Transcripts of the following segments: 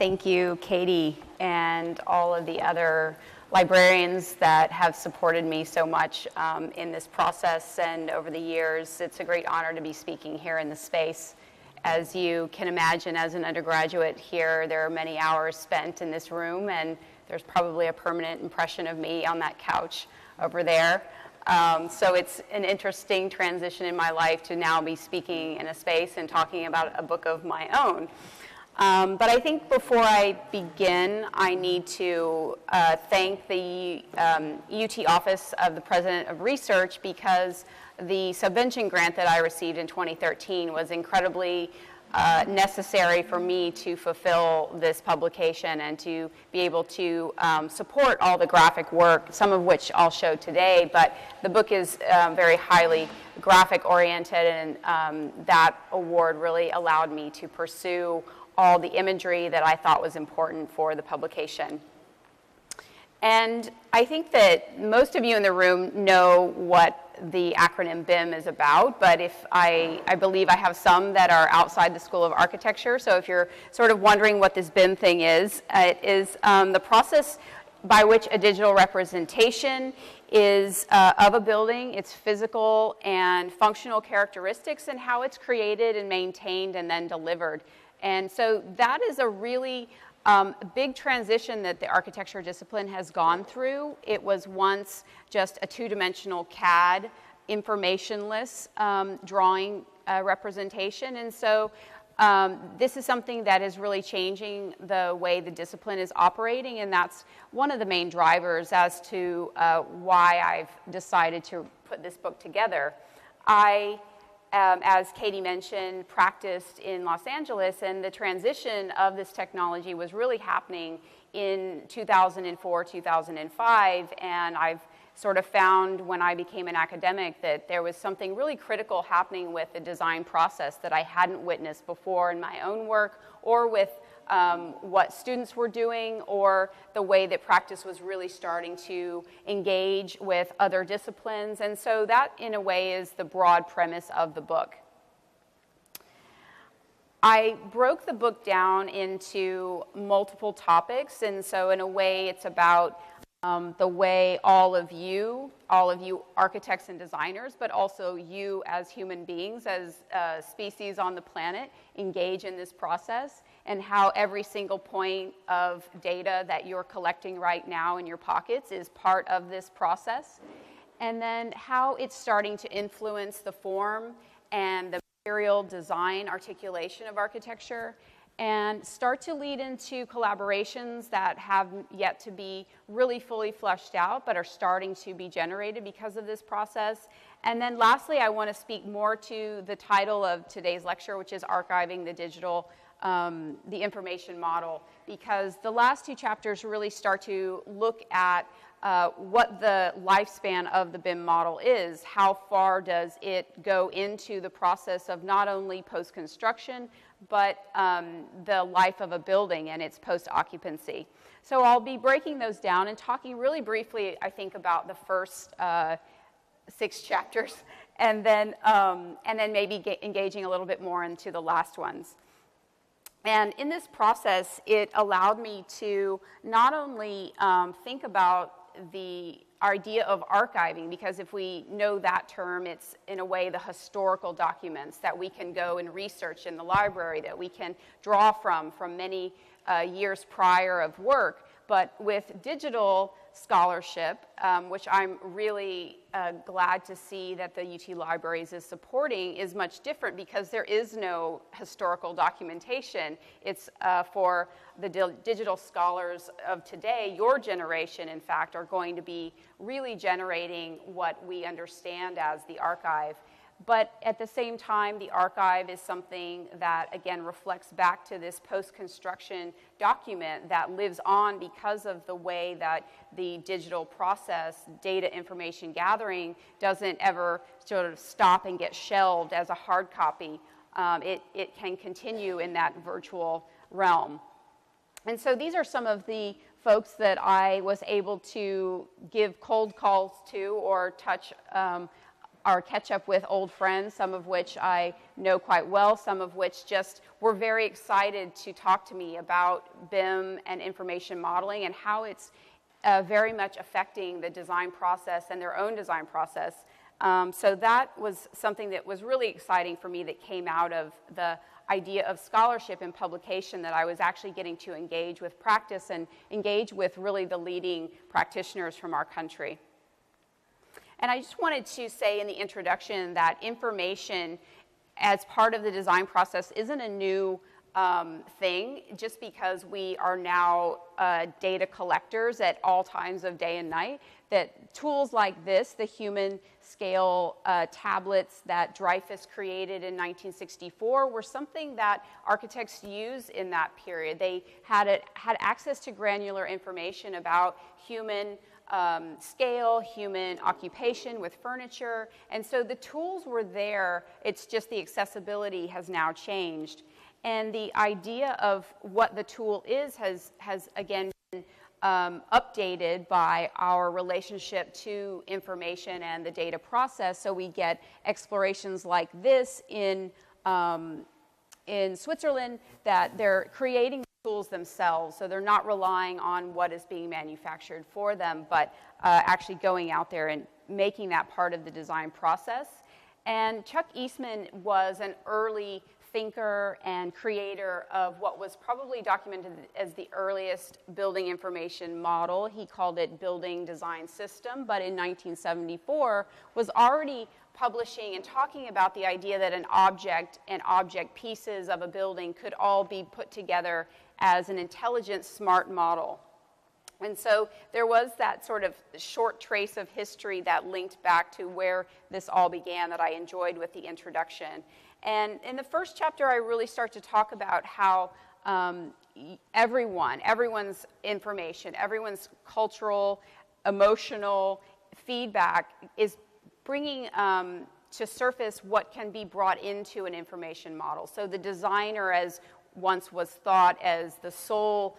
Thank you, Katie, and all of the other librarians that have supported me so much in this process and over the years. It's a great honor to be speaking here in this space. As you can imagine, as an undergraduate here, there are many hours spent in this room, and there's probably a permanent impression of me on that couch over there. So it's an interesting transition in my life to now be speaking in a space and talking about a book of my own. But I think before I begin, I need to thank the UT Office of the President of Research, because the subvention grant that I received in 2013 was incredibly necessary for me to fulfill this publication and to be able to support all the graphic work, some of which I'll show today. But the book is very highly graphic oriented, and that award really allowed me to pursue all the imagery that I thought was important for the publication. And I think that most of you in the room know what the acronym BIM is about, but if I believe I have some that are outside the School of Architecture, so if you're sort of wondering what this BIM thing is, it is the process by which a digital representation is of a building, its physical and functional characteristics, and how it's created and maintained and then delivered. And so that is a really big transition that the architecture discipline has gone through. It was once just a two-dimensional CAD, informationless drawing representation. And so this is something that is really changing the way the discipline is operating, and that's one of the main drivers as to why I've decided to put this book together. As Katie mentioned, practiced in Los Angeles, and the transition of this technology was really happening in 2004, 2005, and I've sort of found when I became an academic that there was something really critical happening with the design process that I hadn't witnessed before in my own work, or with what students were doing, or the way that practice was really starting to engage with other disciplines. And so that, in a way, is the broad premise of the book. I broke the book down into multiple topics, and so in a way it's about the way all of you architects and designers, but also you as human beings, as species on the planet, engage in this process, and how every single point of data that you're collecting right now in your pockets is part of this process, and then how it's starting to influence the form and the material design articulation of architecture, and start to lead into collaborations that have yet to be really fully fleshed out, but are starting to be generated because of this process. And then lastly, I want to speak more to the title of today's lecture, which is Archiving the Digital, the Information Model, because the last two chapters really start to look at what the lifespan of the BIM model is. How far does it go into the process of not only post-construction, but the life of a building and its post-occupancy. So I'll be breaking those down and talking really briefly, I think, about the first 6 chapters, and then maybe engaging a little bit more into the last ones. And in this process, it allowed me to not only think about the idea of archiving, because if we know that term, it's in a way the historical documents that we can go and research in the library, that we can draw from many years prior of work. But with digital scholarship, which I'm really glad to see that the UT Libraries is supporting, is much different, because there is no historical documentation. It's for the digital scholars of today. Your generation, in fact, are going to be really generating what we understand as the archive. But at the same time, the archive is something that, again, reflects back to this post-construction document that lives on because of the way that the digital process, data information gathering, doesn't ever sort of stop and get shelved as a hard copy. It can continue in that virtual realm. And so these are some of the folks that I was able to give cold calls to or touch are catch up with old friends, some of which I know quite well, some of which just were very excited to talk to me about BIM and information modeling and how it's very much affecting the design process and their own design process. So that was something that was really exciting for me that came out of the idea of scholarship and publication, that I was actually getting to engage with practice and engage with really the leading practitioners from our country. And I just wanted to say in the introduction that information as part of the design process isn't a new thing, just because we are now data collectors at all times of day and night, that tools like this, the human scale tablets that Dreyfus created in 1964, were something that architects used in that period. They had access to granular information about human scale, human occupation with furniture, and so the tools were there. It's just the accessibility has now changed. And the idea of what the tool is has again been updated by our relationship to information and the data process. So we get explorations like this in Switzerland, that they're creating tools themselves. So they're not relying on what is being manufactured for them, but actually going out there and making that part of the design process. And Chuck Eastman was an early thinker and creator of what was probably documented as the earliest building information model. He called it Building Design System, but in 1974 was already publishing and talking about the idea that an object and object pieces of a building could all be put together as an intelligent, smart model. And so there was that sort of short trace of history that linked back to where this all began that I enjoyed with the introduction. And in the first chapter, I really start to talk about how everyone's information, everyone's cultural, emotional feedback is bringing to surface what can be brought into an information model. So the designer, as once was thought as the sole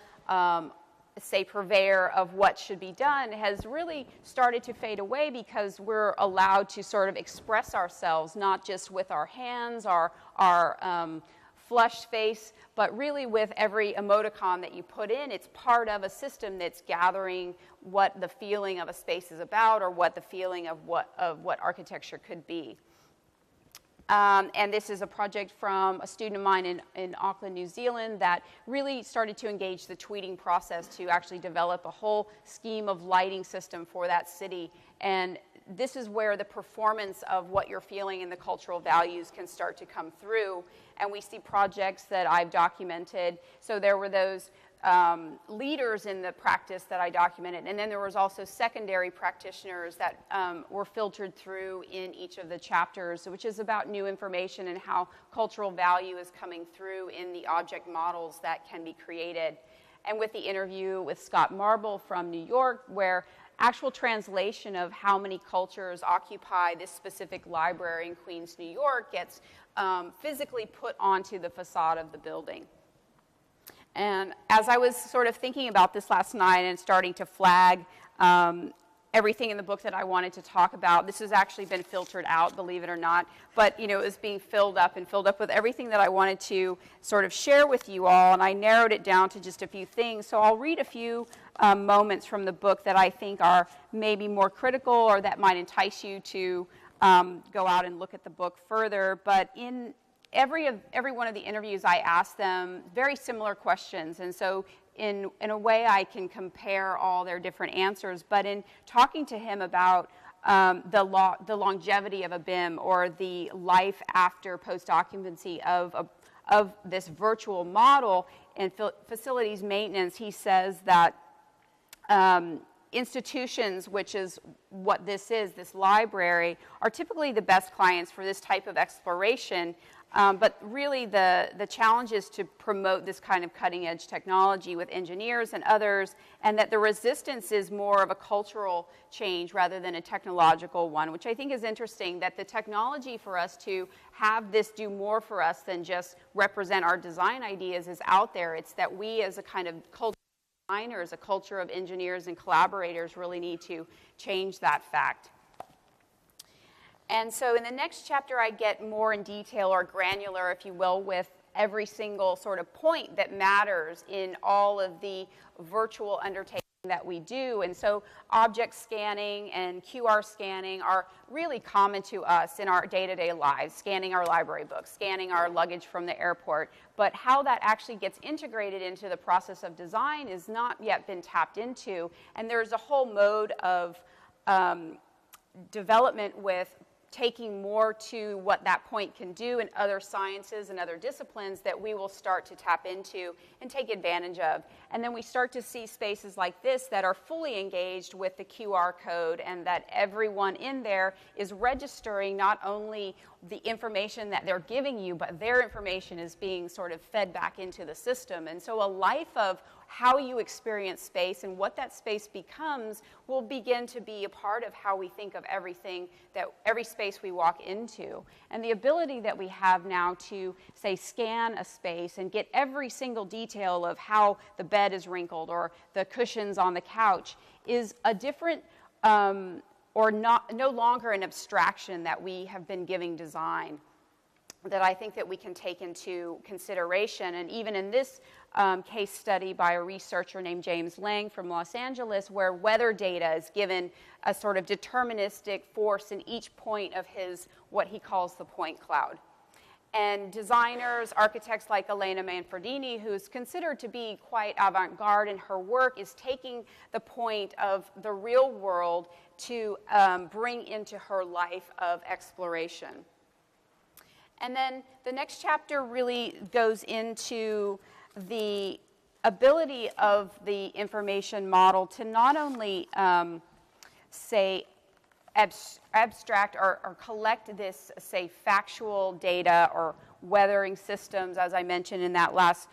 say purveyor of what should be done, has really started to fade away, because we're allowed to sort of express ourselves not just with our hands, our flushed face, but really with every emoticon that you put in. It's part of a system that's gathering what the feeling of a space is about, or what the feeling of what architecture could be. And this is a project from a student of mine in Auckland, New Zealand, that really started to engage the tweeting process to actually develop a whole scheme of lighting system for that city. And this is where the performance of what you're feeling and the cultural values can start to come through. And we see projects that I've documented. So there were those leaders in the practice that I documented, and then there was also secondary practitioners that were filtered through in each of the chapters, which is about new information and how cultural value is coming through in the object models that can be created. And with the interview with Scott Marble from New York, where actual translation of how many cultures occupy this specific library in Queens, New York, gets physically put onto the facade of the building. And as I was sort of thinking about this last night and starting to flag everything in the book that I wanted to talk about, this has actually been filtered out, believe it or not, but it was being filled up with everything that I wanted to sort of share with you all, and I narrowed it down to just a few things. So I'll read a few moments from the book that I think are maybe more critical, or that might entice you to go out and look at the book further. But in every one of the interviews, I asked them very similar questions, and so in a way I can compare all their different answers. But in talking to him about the longevity of a BIM, or the life after post-occupancy of this virtual model and facilities maintenance, he says that institutions, which is what this is, this library, are typically the best clients for this type of exploration. But really the challenge is to promote this kind of cutting-edge technology with engineers and others, and that the resistance is more of a cultural change rather than a technological one, which I think is interesting, that the technology for us to have this do more for us than just represent our design ideas is out there. It's that we as a kind of culture of designers, a culture of engineers and collaborators, really need to change that fact. And so in the next chapter, I get more in detail or granular, if you will, with every single sort of point that matters in all of the virtual undertakings that we do. And so object scanning and QR scanning are really common to us in our day-to-day lives, scanning our library books, scanning our luggage from the airport. But how that actually gets integrated into the process of design is not yet been tapped into. And there's a whole mode of development with taking more to what that point can do in other sciences and other disciplines that we will start to tap into and take advantage of. And then we start to see spaces like this that are fully engaged with the QR code, and that everyone in there is registering not only the information that they're giving you, but their information is being sort of fed back into the system. And so a life of how you experience space and what that space becomes will begin to be a part of how we think of everything, that every space we walk into. And the ability that we have now to, say, scan a space and get every single detail of how the bed is wrinkled or the cushions on the couch is a different or no longer an abstraction that we have been giving design, that I think that we can take into consideration. And even in this case study by a researcher named James Lang from Los Angeles, where weather data is given a sort of deterministic force in each point of his, what he calls the point cloud. And designers, architects like Elena Manfredini, who's considered to be quite avant-garde in her work, is taking the point of the real world to bring into her life of exploration. And then the next chapter really goes into the ability of the information model to not only, say, abstract or collect this, say, factual data or weathering systems, as I mentioned in that last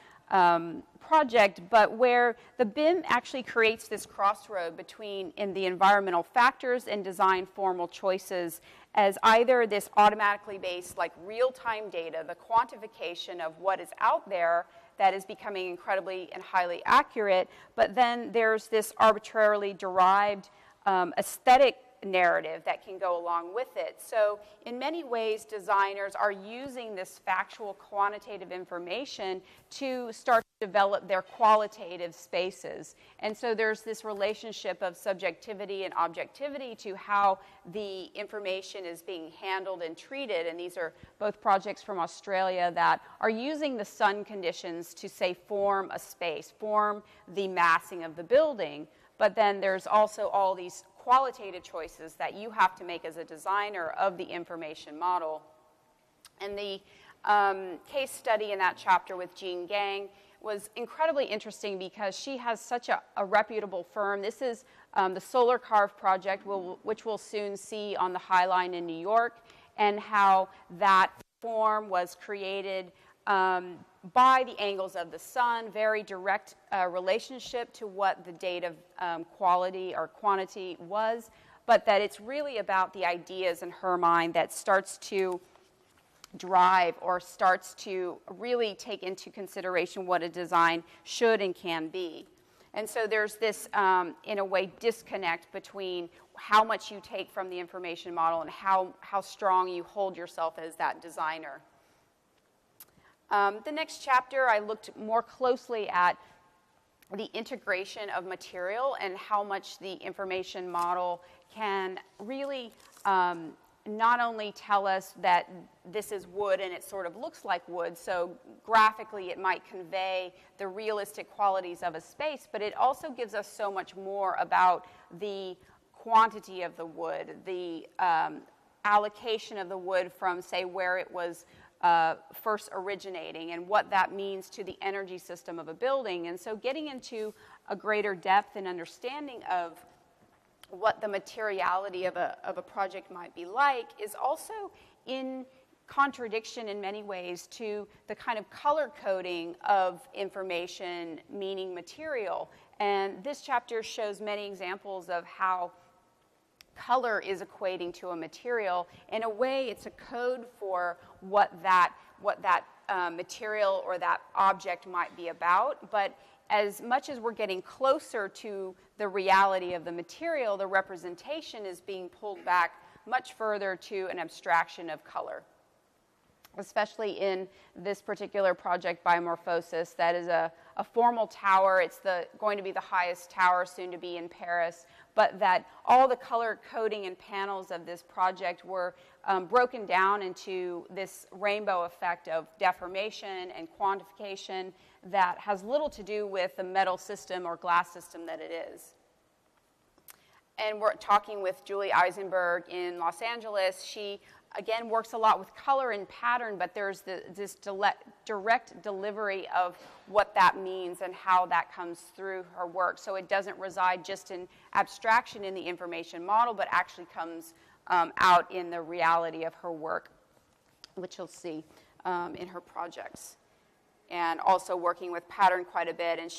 project, but where the BIM actually creates this crossroad between in the environmental factors and design formal choices as either this automatically based, like real-time data, the quantification of what is out there that is becoming incredibly and highly accurate, but then there's this arbitrarily derived aesthetic narrative that can go along with it. So in many ways, designers are using this factual quantitative information to start to develop their qualitative spaces. And so there's this relationship of subjectivity and objectivity to how the information is being handled and treated. And these are both projects from Australia that are using the sun conditions to, say, form a space, form the massing of the building. But then there's also all these qualitative choices that you have to make as a designer of the information model. And the case study in that chapter with Jean Gang was incredibly interesting because she has such a reputable firm. This is the Solar Carve project, which we'll soon see on the High Line in New York, and how that form was created by the angles of the sun, very direct relationship to what the data quality or quantity was, but that it's really about the ideas in her mind that starts to drive or starts to really take into consideration what a design should and can be. And so there's this, in a way, disconnect between how much you take from the information model and how strong you hold yourself as that designer. The next chapter, I looked more closely at the integration of material and how much the information model can really not only tell us that this is wood and it sort of looks like wood, so graphically it might convey the realistic qualities of a space, but it also gives us so much more about the quantity of the wood, the allocation of the wood from, say, where it was first originating and what that means to the energy system of a building. And so getting into a greater depth and understanding of what the materiality of a project might be like is also in contradiction in many ways to the kind of color coding of information, meaning material. And this chapter shows many examples of how color is equating to a material. In a way, it's a code for what that material or that object might be about. But as much as we're getting closer to the reality of the material, the representation is being pulled back much further to an abstraction of color, especially in this particular project, Biomorphosis. That is a formal tower. It's going to be the highest tower soon to be in Paris, but that all the color coding and panels of this project were broken down into this rainbow effect of deformation and quantification that has little to do with the metal system or glass system that it is. And we're talking with Julie Eisenberg in Los Angeles. She, again, works a lot with color and pattern, but there's this direct delivery of what that means and how that comes through her work. So it doesn't reside just in abstraction in the information model, but actually comes out in the reality of her work, which you'll see in her projects. And also working with pattern quite a bit. And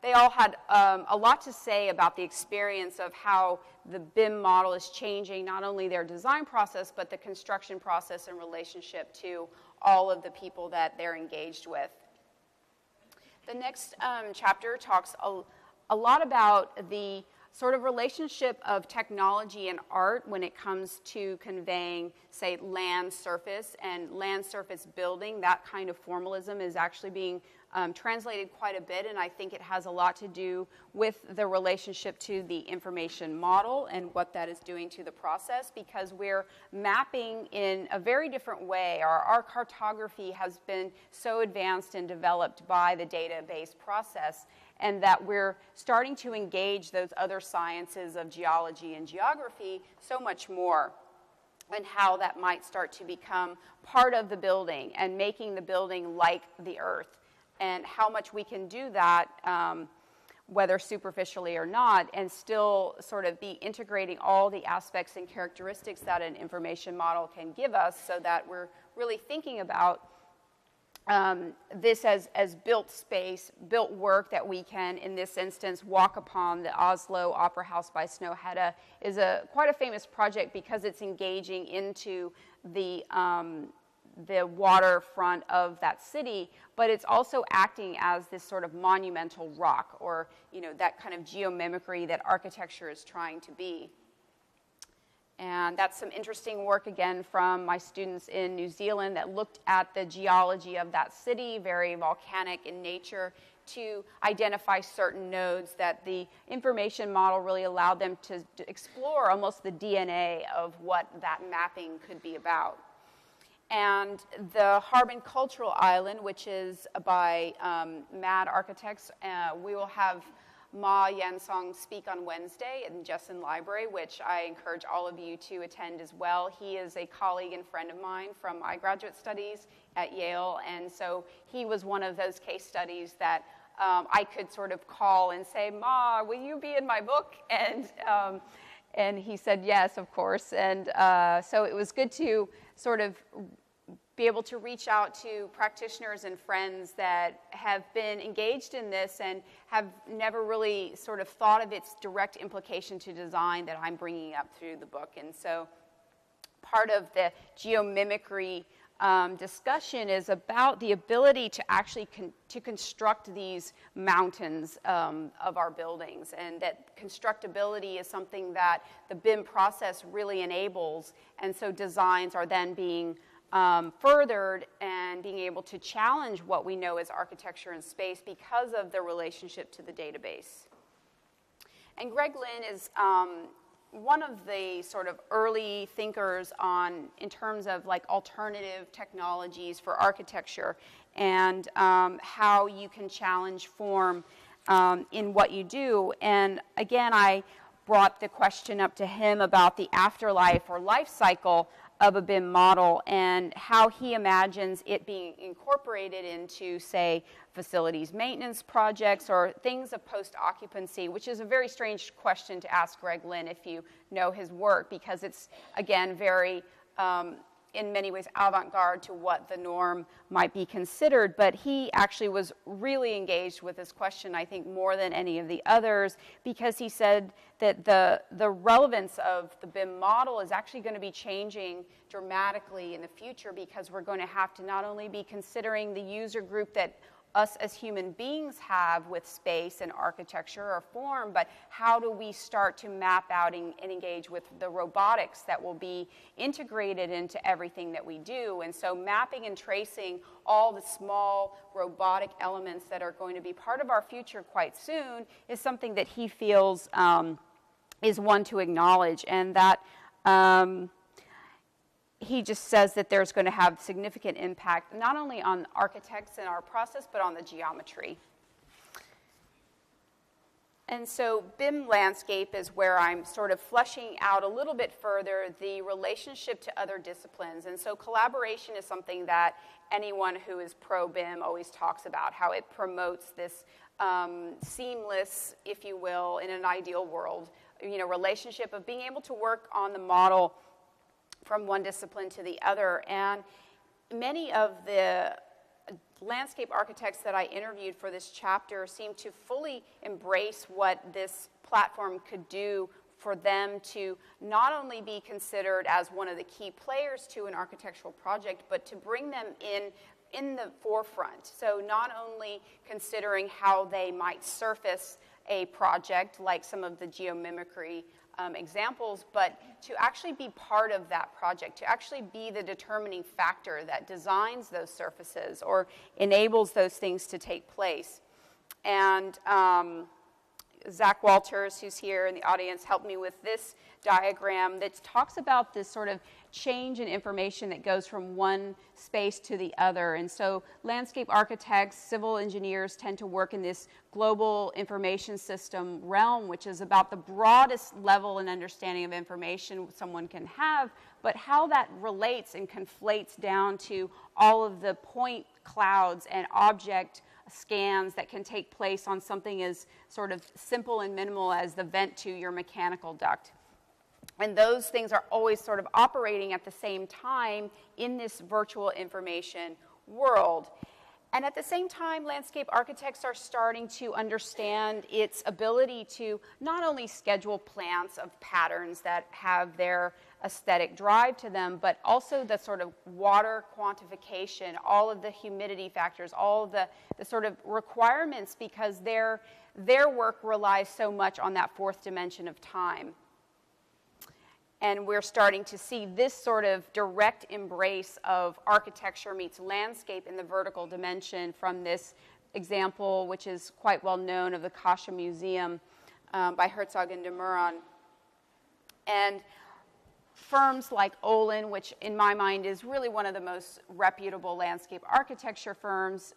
they all had a lot to say about the experience of how the BIM model is changing not only their design process, but the construction process in relationship to all of the people that they're engaged with. The next chapter talks a lot about the sort of relationship of technology and art when it comes to conveying, say, land surface and land surface building. That kind of formalism is actually being translated quite a bit, and I think it has a lot to do with the relationship to the information model and what that is doing to the process, because we're mapping in a very different way. Our cartography has been so advanced and developed by the database process, and that we're starting to engage those other sciences of geology and geography so much more, and how that might start to become part of the building and making the building like the earth, and how much we can do that, whether superficially or not, and still sort of be integrating all the aspects and characteristics that an information model can give us, so that we're really thinking about this as built space, built work that we can, in this instance, walk upon. The Oslo Opera House by Snow Hedda is quite a famous project because it's engaging into the waterfront of that city, but it's also acting as this sort of monumental rock, or that kind of geomimicry that architecture is trying to be. And that's some interesting work, again, from my students in New Zealand that looked at the geology of that city, very volcanic in nature, to identify certain nodes that the information model really allowed them to explore almost the DNA of what that mapping could be about. And the Harbin Cultural Island, which is by MAD Architects, we will have Ma Yansong speak on Wednesday in Jessen Library, which I encourage all of you to attend as well. He is a colleague and friend of mine from my graduate studies at Yale, and so he was one of those case studies that I could sort of call and say, Ma, will you be in my book? And he said yes, of course. And so it was good to sort of be able to reach out to practitioners and friends that have been engaged in this and have never really sort of thought of its direct implication to design that I'm bringing up through the book. And so part of the geomimicry discussion is about the ability to actually to construct these mountains of our buildings, and that constructability is something that the BIM process really enables, and so designs are then being furthered and being able to challenge what we know as architecture and space because of the relationship to the database. And Greg Lynn is one of the sort of early thinkers in terms of like alternative technologies for architecture and how you can challenge form in what you do. And again, I brought the question up to him about the afterlife or life cycle of a BIM model and how he imagines it being incorporated into, say, facilities maintenance projects or things of post-occupancy, which is a very strange question to ask Greg Lynn if you know his work, because it's, again, very, in many ways, avant-garde to what the norm might be considered. But he actually was really engaged with this question, I think, more than any of the others, because he said that the relevance of the BIM model is actually going to be changing dramatically in the future, because we're going to have to not only be considering the user group that us as human beings have with space and architecture or form, but how do we start to map out and engage with the robotics that will be integrated into everything that we do. And so mapping and tracing all the small robotic elements that are going to be part of our future quite soon is something that he feels is one to acknowledge, and that he just says that there's going to have significant impact not only on architects and our process, but on the geometry. And so BIM landscape is where I'm sort of fleshing out a little bit further the relationship to other disciplines. And so collaboration is something that anyone who is pro-BIM always talks about, how it promotes this seamless, if you will, in an ideal world, relationship of being able to work on the model from one discipline to the other. And many of the landscape architects that I interviewed for this chapter seem to fully embrace what this platform could do for them to not only be considered as one of the key players to an architectural project, but to bring them in the forefront. So not only considering how they might surface a project like some of the geomimicry examples, but to actually be part of that project, to actually be the determining factor that designs those surfaces or enables those things to take place. And Zach Walters, who's here in the audience, helped me with this diagram that talks about this sort of change in information that goes from one space to the other. And so landscape architects, civil engineers tend to work in this global information system realm, which is about the broadest level and understanding of information someone can have, but how that relates and conflates down to all of the point clouds and object scans that can take place on something as sort of simple and minimal as the vent to your mechanical duct. And those things are always sort of operating at the same time in this virtual information world. And at the same time, landscape architects are starting to understand its ability to not only schedule plants of patterns that have their aesthetic drive to them, but also the sort of water quantification, all of the humidity factors, all of the sort of requirements, because their work relies so much on that fourth dimension of time. And we're starting to see this sort of direct embrace of architecture meets landscape in the vertical dimension from this example, which is quite well known, of the Kasha Museum by Herzog and de Meuron. And firms like Olin, which in my mind is really one of the most reputable landscape architecture firms,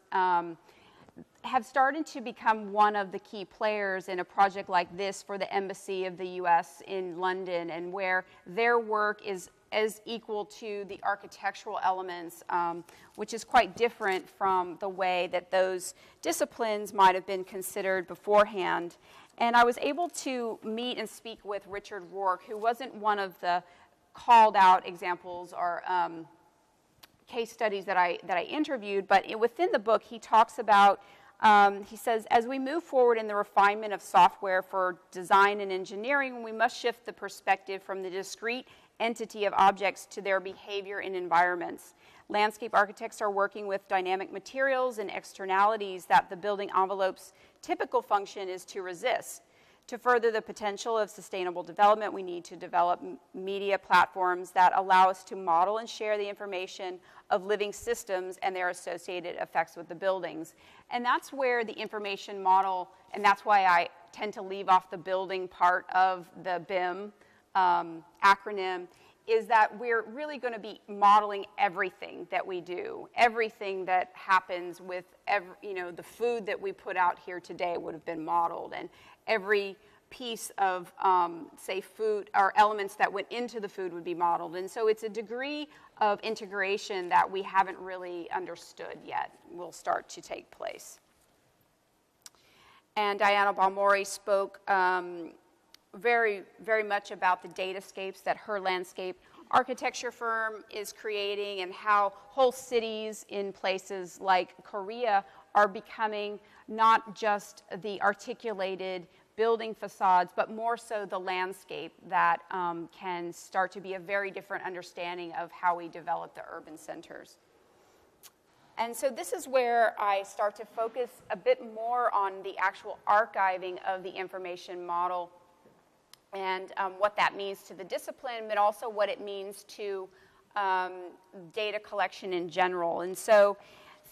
have started to become one of the key players in a project like this for the Embassy of the U.S. in London, and where their work is as equal to the architectural elements, which is quite different from the way that those disciplines might have been considered beforehand. And I was able to meet and speak with Richard Rourke, who wasn't one of the called out examples or case studies that I interviewed, but within the book he talks about, he says, as we move forward in the refinement of software for design and engineering, we must shift the perspective from the discrete entity of objects to their behavior in environments. Landscape architects are working with dynamic materials and externalities that the building envelope's typical function is to resist. To further the potential of sustainable development, we need to develop media platforms that allow us to model and share the information of living systems and their associated effects with the buildings. And that's where the information model, and that's why I tend to leave off the building part of the BIM acronym, is that we're really going to be modeling everything that we do. Everything that happens with the food that we put out here today would have been modeled, and every piece of, say, food or elements that went into the food would be modeled. And so it's a degree of integration that we haven't really understood yet will start to take place. And Diana Balmori spoke very, very much about the datascapes that her landscape architecture firm is creating, and how whole cities in places like Korea are becoming not just the articulated building facades, but more so the landscape that can start to be a very different understanding of how we develop the urban centers. And so this is where I start to focus a bit more on the actual archiving of the information model and what that means to the discipline, but also what it means to data collection in general. And so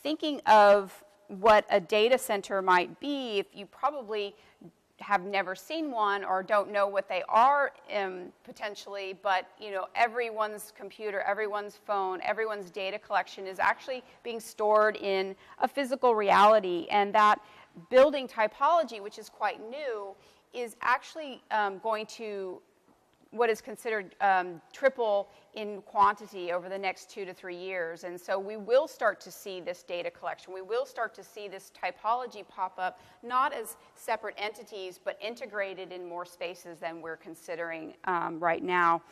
thinking of what a data center might be, if you probably have never seen one or don't know what they are potentially, but you know, everyone's computer, everyone's phone, everyone's data collection is actually being stored in a physical reality, and that building typology, which is quite new, is actually going to what is considered triple in quantity over the next 2 to 3 years. And so we will start to see this data collection. We will start to see this typology pop up, not as separate entities, but integrated in more spaces than we're considering right now.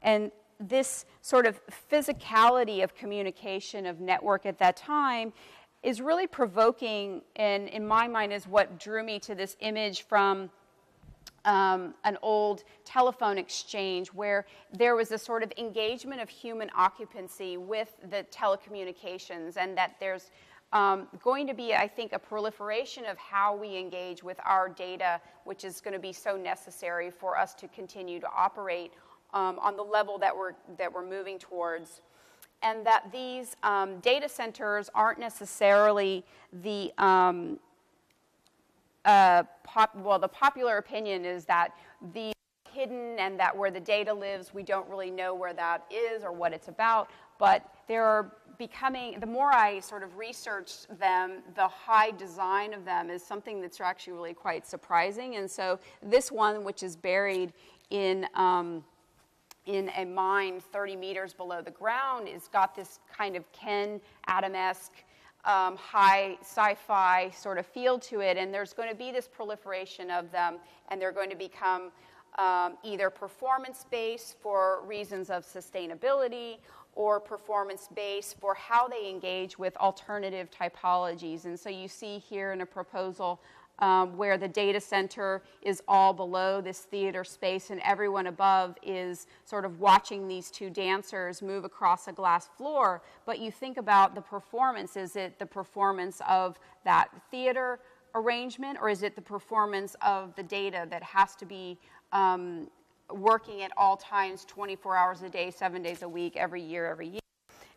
And this sort of physicality of communication of network at that time is really provoking, and in my mind is what drew me to this image from an old telephone exchange where there was a sort of engagement of human occupancy with the telecommunications, and that there's going to be, I think, a proliferation of how we engage with our data, which is going to be so necessary for us to continue to operate on the level that we're moving towards. And that these data centers aren't necessarily the the popular opinion is that the hidden, and that where the data lives, we don't really know where that is or what it's about, but they're becoming, the more I sort of researched them, the high design of them is something that's actually really quite surprising. And so this one, which is buried in a mine 30 meters below the ground, has got this kind of Ken Adam-esque high sci-fi sort of feel to it, and there's going to be this proliferation of them, and they're going to become either performance-based for reasons of sustainability or performance-based for how they engage with alternative typologies. And so you see here in a proposal where the data center is all below this theater space and everyone above is sort of watching these two dancers move across a glass floor. But you think about the performance. Is it the performance of that theater arrangement, or is it the performance of the data that has to be working at all times, 24 hours a day, 7 days a week, every year?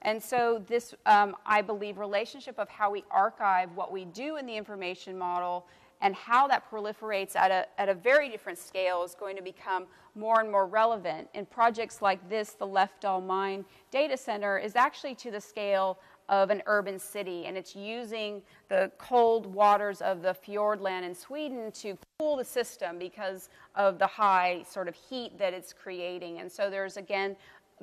And so this, I believe, relationship of how we archive what we do in the information model and how that proliferates at a very different scale is going to become more and more relevant. In projects like this, the Lefdal Mine Data Center is actually to the scale of an urban city, and it's using the cold waters of the Fjordland in Sweden to cool the system because of the high sort of heat that it's creating. And so there's, again,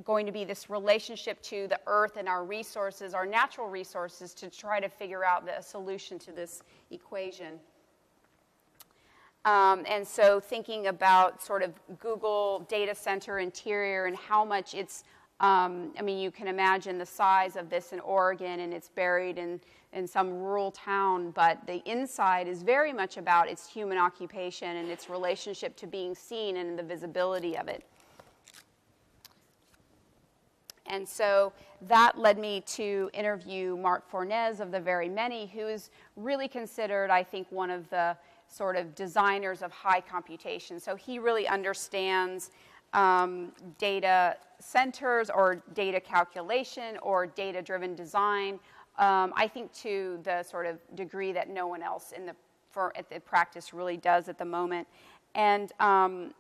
going to be this relationship to the earth and our resources, our natural resources, to try to figure out the solution to this equation. And so thinking about sort of Google data center interior and how much it's, I mean, you can imagine the size of this in Oregon, and it's buried in some rural town, but the inside is very much about its human occupation and its relationship to being seen and the visibility of it. And so that led me to interview Mark Fornez of The Very Many, who is really considered, I think, one of the sort of designers of high computation. So he really understands data centers or data calculation or data-driven design, I think to the sort of degree that no one else at the practice really does at the moment. And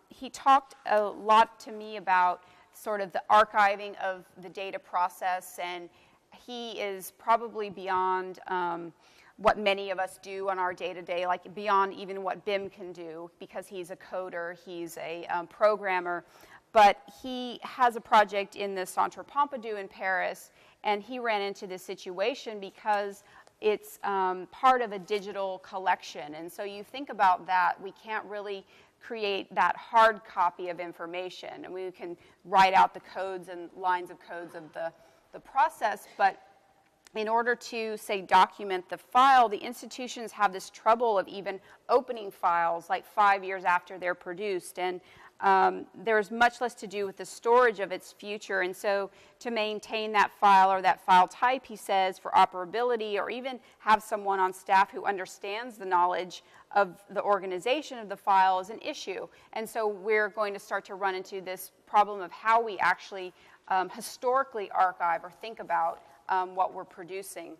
he talked a lot to me about sort of the archiving of the data process, and he is probably beyond what many of us do on our day-to-day, like beyond even what BIM can do, because he's a coder, he's a programmer. But he has a project in the Centre Pompidou in Paris, and he ran into this situation because it's part of a digital collection. And so you think about that, we can't really create that hard copy of information, and we can write out the codes and lines of codes of the process, but in order to, say, document the file, the institutions have this trouble of even opening files like 5 years after they're produced. And there's much less to do with the storage of its future. And so to maintain that file or that file type, he says, for operability, or even have someone on staff who understands the knowledge of the organization of the file is an issue. And so we're going to start to run into this problem of how we actually historically archive or think about what we're producing.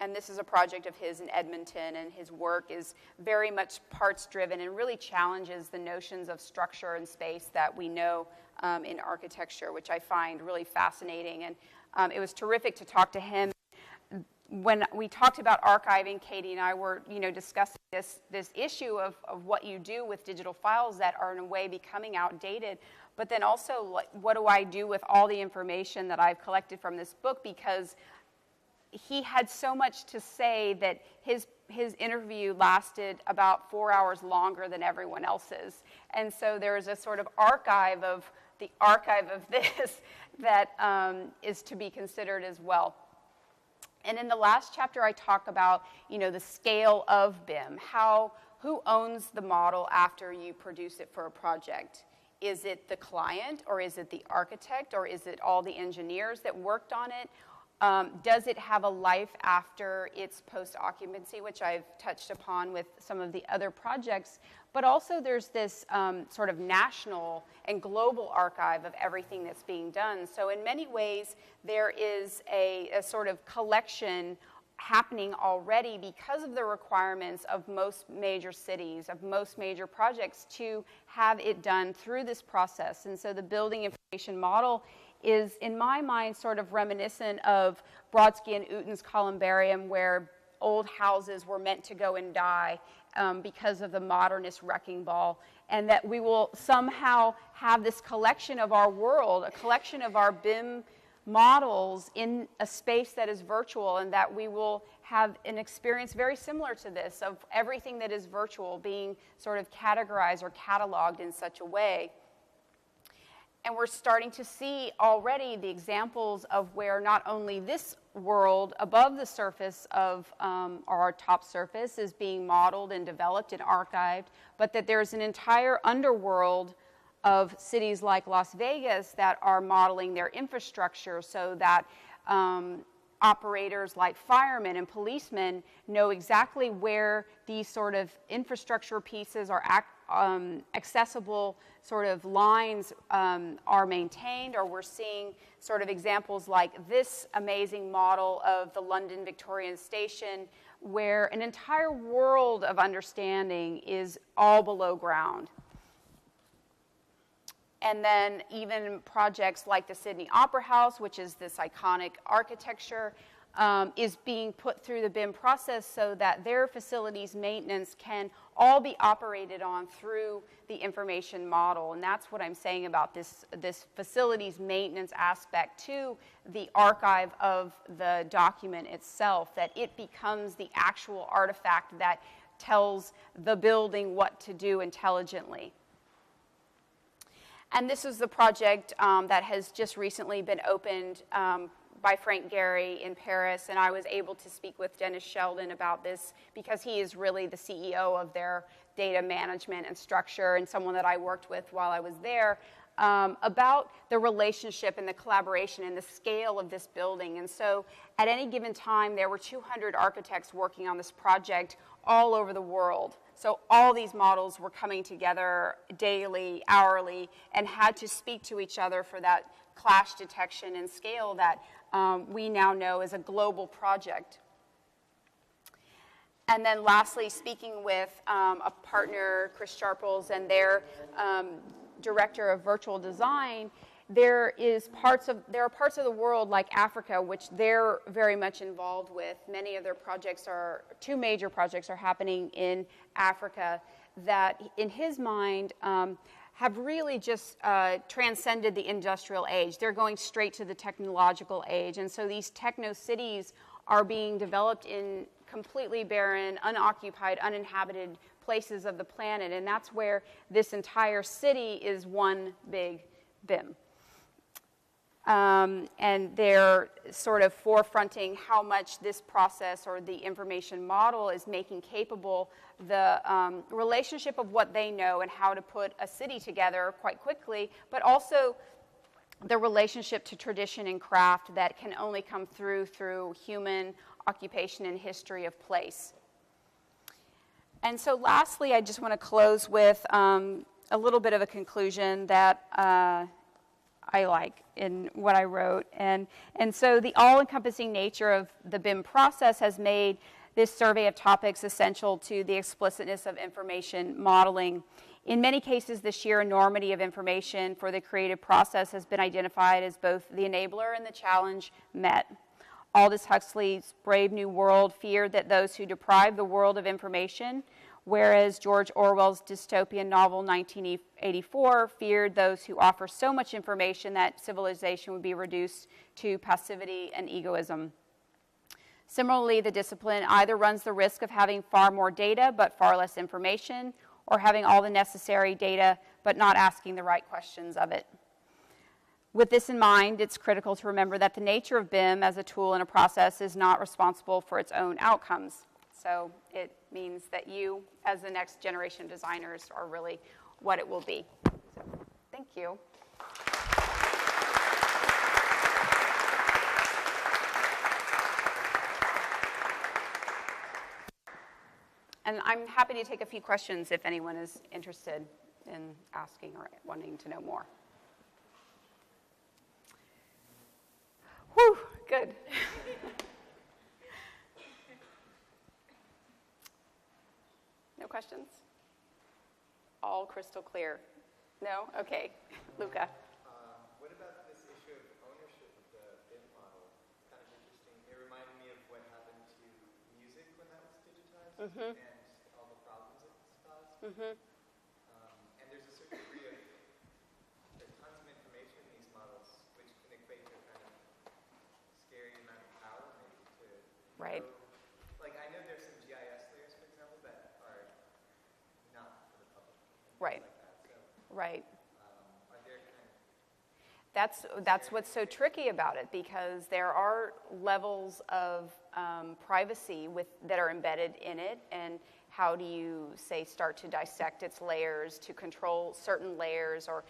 And this is a project of his in Edmonton, and his work is very much parts-driven and really challenges the notions of structure and space that we know in architecture, which I find really fascinating. And it was terrific to talk to him. When we talked about archiving, Katie and I were, discussing this issue of what you do with digital files that are in a way becoming outdated, but then also what do I do with all the information that I've collected from this book, because he had so much to say that his interview lasted about 4 hours longer than everyone else's. And so there's a sort of archive of the archive of this that is to be considered as well. And in the last chapter, I talk about, the scale of BIM. Who owns the model after you produce it for a project? Is it the client, or is it the architect, or is it all the engineers that worked on it? Does it have a life after its post-occupancy, which I've touched upon with some of the other projects? But also there's this sort of national and global archive of everything that's being done. So in many ways, there is a sort of collection happening already because of the requirements of most major cities, of most major projects, to have it done through this process. And so the building information model is, in my mind, sort of reminiscent of Brodsky and Uten's columbarium, where old houses were meant to go and die because of the modernist wrecking ball, and that we will somehow have this collection of our world, a collection of our BIM models in a space that is virtual, and that we will have an experience very similar to this, of everything that is virtual being sort of categorized or cataloged in such a way. And we're starting to see already the examples of where not only this world above the surface of our top surface is being modeled and developed and archived, but that there's an entire underworld of cities like Las Vegas that are modeling their infrastructure so that operators like firemen and policemen know exactly where these sort of infrastructure pieces are accessible sort of lines are maintained. Or we're seeing sort of examples like this amazing model of the London Victorian Station, where an entire world of understanding is all below ground. And then even projects like the Sydney Opera House, which is this iconic architecture, is being put through the BIM process so that their facilities maintenance can all be operated on through the information model. And that's what I'm saying about this facilities maintenance aspect to the archive of the document itself, that it becomes the actual artifact that tells the building what to do intelligently. And this is the project that has just recently been opened by Frank Gehry in Paris, and I was able to speak with Dennis Sheldon about this because he is really the CEO of their data management and structure, and someone that I worked with while I was there, about the relationship and the collaboration and the scale of this building. And so at any given time, there were 200 architects working on this project all over the world. So all these models were coming together daily, hourly, and had to speak to each other for that clash detection and scale that we now know is a global project. And then lastly, speaking with a partner, Chris Sharples, and their director of virtual design, there are parts of the world like Africa, which they're very much involved with. Many of their projects two major projects are happening in Africa that, in his mind, have really just transcended the industrial age. They're going straight to the technological age. And so these techno-cities are being developed in completely barren, unoccupied, uninhabited places of the planet. And that's where this entire city is one big BIM. And they're sort of forefronting how much this process or the information model is making capable the relationship of what they know and how to put a city together quite quickly, but also the relationship to tradition and craft that can only come through human occupation and history of place. And so lastly, I just want to close with a little bit of a conclusion that I like in what I wrote. And so the all-encompassing nature of the BIM process has made this survey of topics essential to the explicitness of information modeling. In many cases, the sheer enormity of information for the creative process has been identified as both the enabler and the challenge met. Aldous Huxley's Brave New World feared that those who deprive the world of information, whereas George Orwell's dystopian novel 1984 feared those who offer so much information that civilization would be reduced to passivity and egoism. Similarly, the discipline either runs the risk of having far more data but far less information, or having all the necessary data but not asking the right questions of it. With this in mind, it's critical to remember that the nature of BIM as a tool and a process is not responsible for its own outcomes. So it means that you, as the next generation of designers, are really what it will be. So, thank you. And I'm happy to take a few questions if anyone is interested in asking or wanting to know more. Whew, good. No questions? All crystal clear? No? Okay. Luca. What about this issue of ownership of the BIM model? Kind of interesting. It reminded me of what happened to music when that was digitized. Mm-hmm. And all the problems it caused. Mm-hmm. And there's a certain degree of, there's tons of information in these models, which can equate to a kind of scary amount of power maybe to Right. know, like I know there's some GIS layers, for example, that are not for the public. Right. Like that. So, Right. are there kind of That's what's so tricky about it, because there are levels of privacy that are embedded in it, and how do you, say, start to dissect its layers to control certain layers, or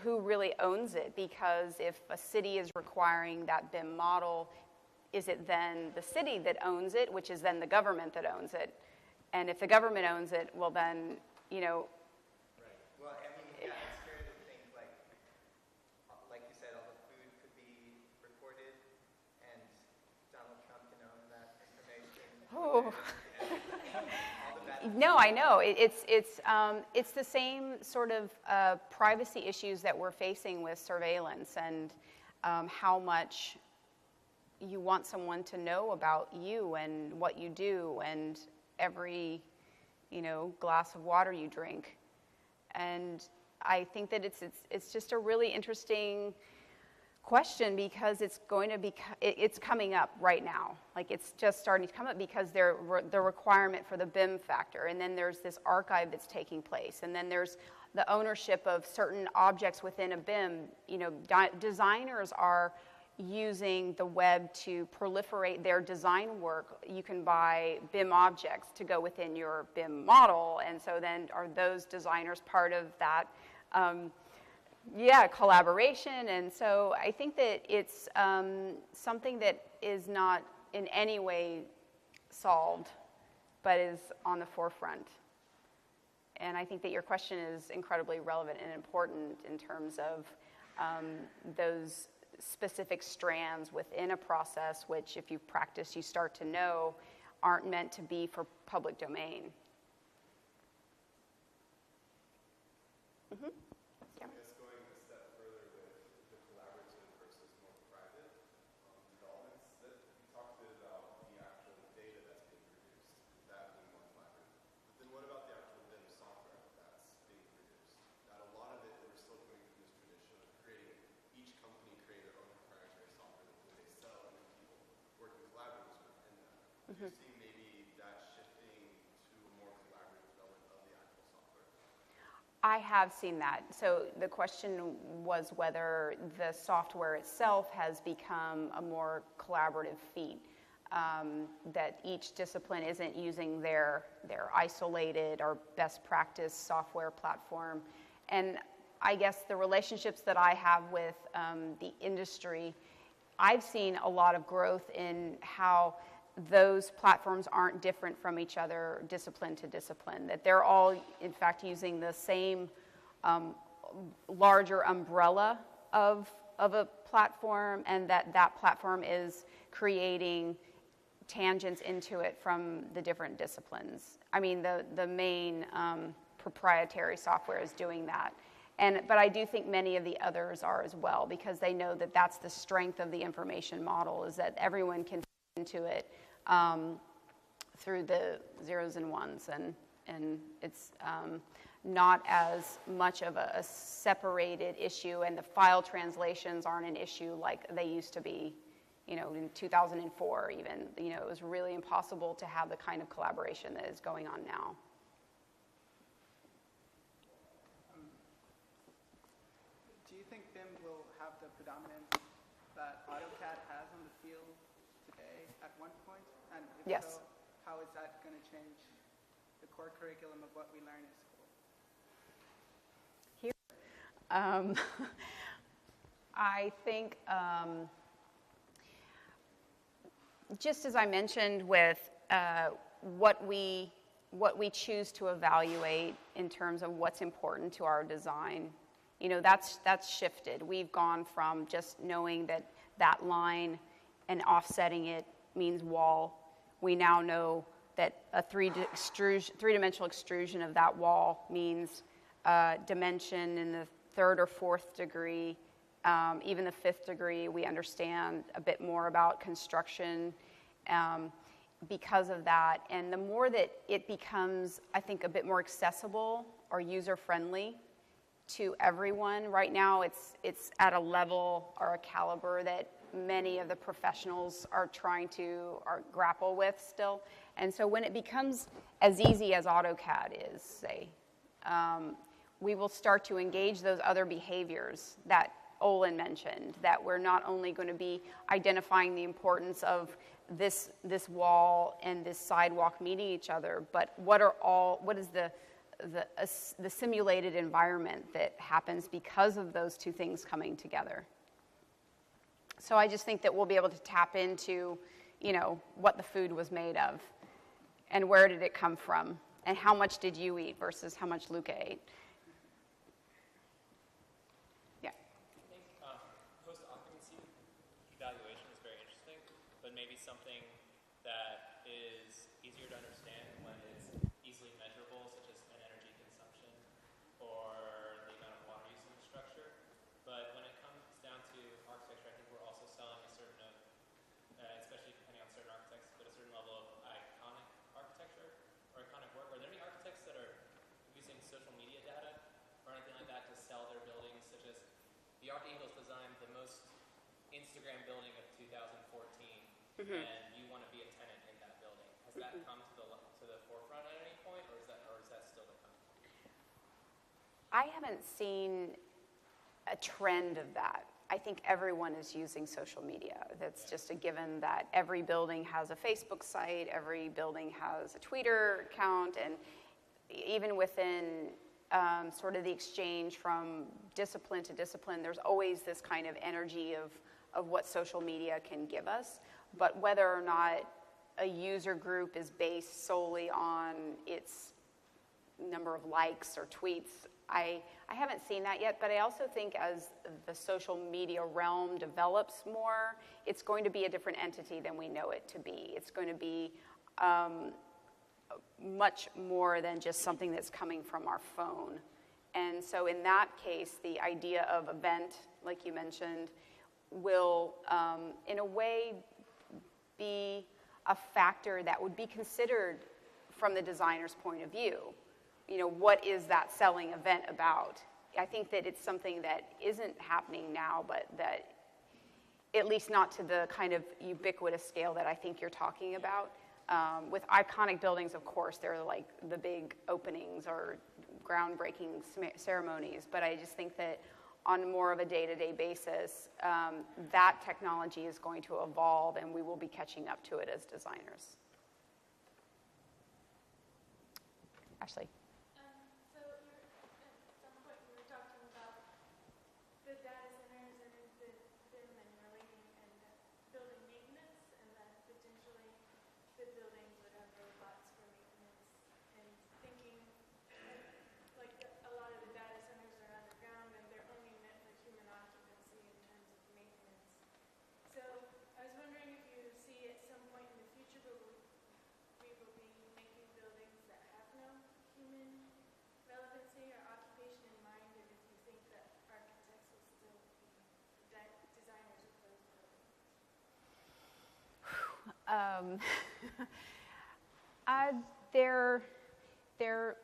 who really owns it? Because if a city is requiring that BIM model, is it then the city that owns it, which is then the government that owns it? And if the government owns it, well then, you know. Right. Well, I mean, yeah, it's fair to think like you said, all the food could be recorded, and Donald Trump can own that information. Oh. All the bad. No, I know. It's the same sort of privacy issues that we're facing with surveillance, and how much you want someone to know about you and what you do and every, glass of water you drink. And I think that it's just a really interesting question, because it's going to be, it's coming up right now. Like, it's just starting to come up because the requirement for the BIM factor, and then there's this archive that's taking place, and then there's the ownership of certain objects within a BIM. Designers are using the web to proliferate their design work. You can buy BIM objects to go within your BIM model, and so then are those designers part of that collaboration? And so I think that it's something that is not in any way solved, but is on the forefront. And I think that your question is incredibly relevant and important in terms of those specific strands within a process, which if you practice, you start to know, aren't meant to be for public domain. Mm-hmm. Yeah. I guess going a step further with the collaborative versus more private developments, that you talked a bit about the actual data that's being produced, that being more collaborative. But then what about the actual BIM software that's being produced? That a lot of it, we're still going through this tradition of creating, each company create their own proprietary software that they sell, and then people working collaboratively within that. Mm-hmm. Do you see maybe that shifting to a more collaborative development of the actual software? I have seen that. So the question was whether the software itself has become a more collaborative feat, that each discipline isn't using their isolated or best practice software platform. And I guess the relationships that I have with the industry, I've seen a lot of growth in how those platforms aren't different from each other discipline to discipline, that they're all in fact using the same larger umbrella of a platform, and that platform is creating tangents into it from the different disciplines. I mean, the main proprietary software is doing that. But I do think many of the others are as well, because they know that that's the strength of the information model, is that everyone can fit into it through the zeros and ones, and it's not as much of a separated issue, and the file translations aren't an issue like they used to be, in 2004 even. It was really impossible to have the kind of collaboration that is going on now. Do you think BIM will have the predominance that AutoCAD has on the field today at one point? And if Yes. so, how is that going to change the core curriculum of what we learn in school? I think, just as I mentioned with what we choose to evaluate in terms of what's important to our design, that's shifted. We've gone from just knowing that line and offsetting it means wall. We now know that a three-dimensional extrusion of that wall means dimension in the 3rd or 4th degree, even the 5th degree. We understand a bit more about construction because of that. And the more that it becomes, I think, a bit more accessible or user-friendly to everyone, right now it's at a level or a caliber that many of the professionals are trying to grapple with still. And so when it becomes as easy as AutoCAD is, say, we will start to engage those other behaviors that Olin mentioned, that we're not only going to be identifying the importance of this wall and this sidewalk meeting each other, but what is the simulated environment that happens because of those two things coming together. So I just think that we'll be able to tap into, what the food was made of, and where did it come from, and how much did you eat versus how much Luca ate. Yeah. I think post-occupancy evaluation is very interesting, but maybe something that is easier to understand when it's easily measurable, such as an energy consumption or the amount of water use in the structure. But when it comes down to architecture, I think we're also selling a certain, especially depending on certain architects, but a certain level of iconic architecture or iconic work. Are there any architects that are using social media data or anything like that to sell their buildings, such as the Arc Eagles designed the most Instagram building of 2014, and you want to be a tenant in that building? Has that come to the forefront at any point, or is that still to come? I haven't seen a trend of that. I think everyone is using social media. That's just a given that every building has a Facebook site, every building has a Twitter account, and even within sort of the exchange from discipline to discipline, there's always this kind of energy of what social media can give us. But whether or not a user group is based solely on its number of likes or tweets, I haven't seen that yet, but I also think as the social media realm develops more, it's going to be a different entity than we know it to be. It's going to be much more than just something that's coming from our phone. And so in that case, the idea of event, like you mentioned, will in a way be a factor that would be considered from the designer's point of view. What is that selling event about? I think that it's something that isn't happening now, but that at least not to the kind of ubiquitous scale that I think you're talking about. With iconic buildings, of course, they're like the big openings or groundbreaking ceremonies, but I just think that on more of a day-to-day basis, that technology is going to evolve and we will be catching up to it as designers. Ashley. So at some point you were talking about the data centers and them and relating and building maintenance, and that potentially the buildings would have robots for maintenance, and thinking like a lot of the data centers are underground and they're only meant for human occupancy in terms of maintenance. So I was wondering if you see at some point in the future we will be making buildings that have no human relevancy or occupation in mind, and if you think that architects will still be designers of those buildings. There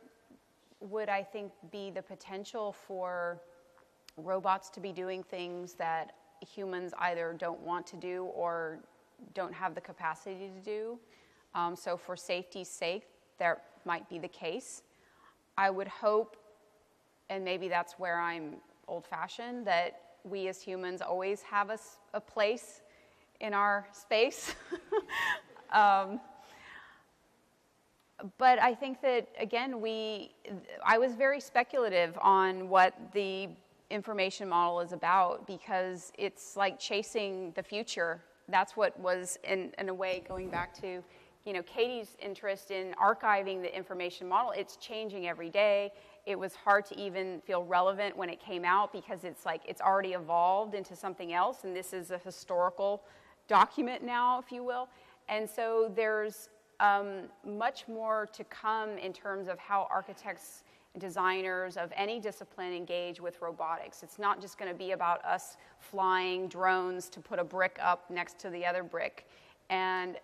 would, I think, be the potential for robots to be doing things that humans either don't want to do or don't have the capacity to do. So for safety's sake, that might be the case. I would hope, and maybe that's where I'm old-fashioned, that we as humans always have a place in our space. But I think that, again, I was very speculative on what the information model is about, because it's like chasing the future. That's what was, in a way, going back to, Katie's interest in archiving the information model. It's changing every day. It was hard to even feel relevant when it came out, because it's like it's already evolved into something else, and this is a historical document now, if you will. And so there's much more to come in terms of how architects and designers of any discipline engage with robotics. It's not just going to be about us flying drones to put a brick up next to the other brick. And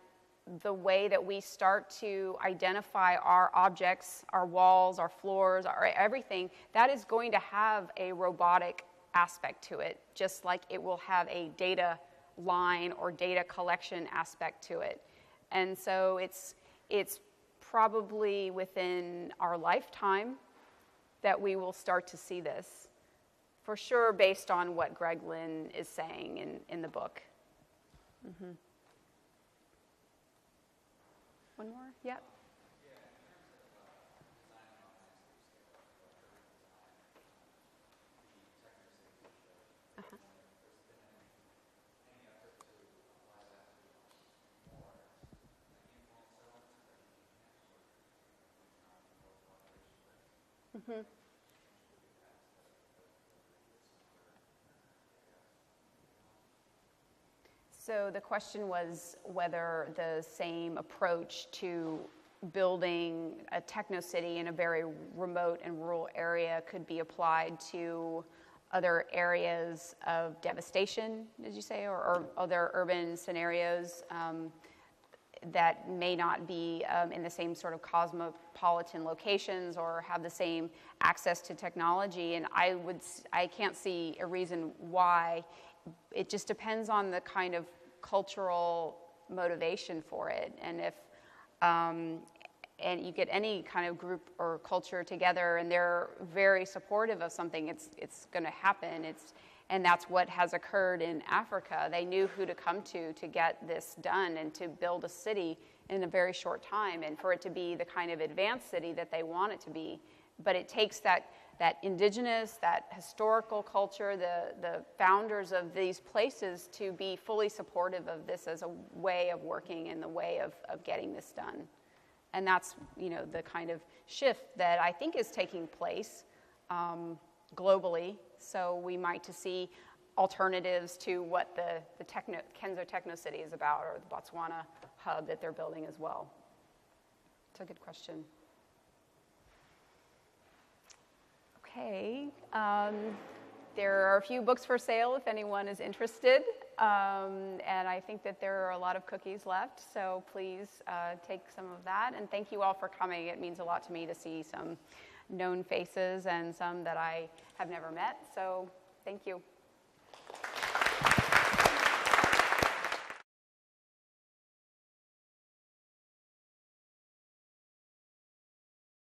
the way that we start to identify our objects, our walls, our floors, our everything, that is going to have a robotic aspect to it, just like it will have a data line or data collection aspect to it. And so it's probably within our lifetime that we will start to see this, for sure, based on what Greg Lynn is saying in the book. Mm-hmm. One more? Yep. Mm-hmm. So the question was whether the same approach to building a techno-city in a very remote and rural area could be applied to other areas of devastation, did you say, or other urban scenarios that may not be in the same sort of cosmopolitan locations or have the same access to technology. And I can't see a reason why. It just depends on the kind of cultural motivation for it. And if and you get any kind of group or culture together and they're very supportive of something, it's going to happen. And that's what has occurred in Africa. They knew who to come to get this done and to build a city in a very short time, and for it to be the kind of advanced city that they want it to be. But it takes that indigenous, that historical culture, the founders of these places to be fully supportive of this as a way of working and the way of getting this done. And that's, the kind of shift that I think is taking place globally. So we might to see alternatives to what the Kenzo Techno City is about, or the Botswana hub that they're building as well. It's a good question. Okay, there are a few books for sale if anyone is interested, and I think that there are a lot of cookies left, so please take some of that, and thank you all for coming. It means a lot to me to see some known faces and some that I have never met, so thank you.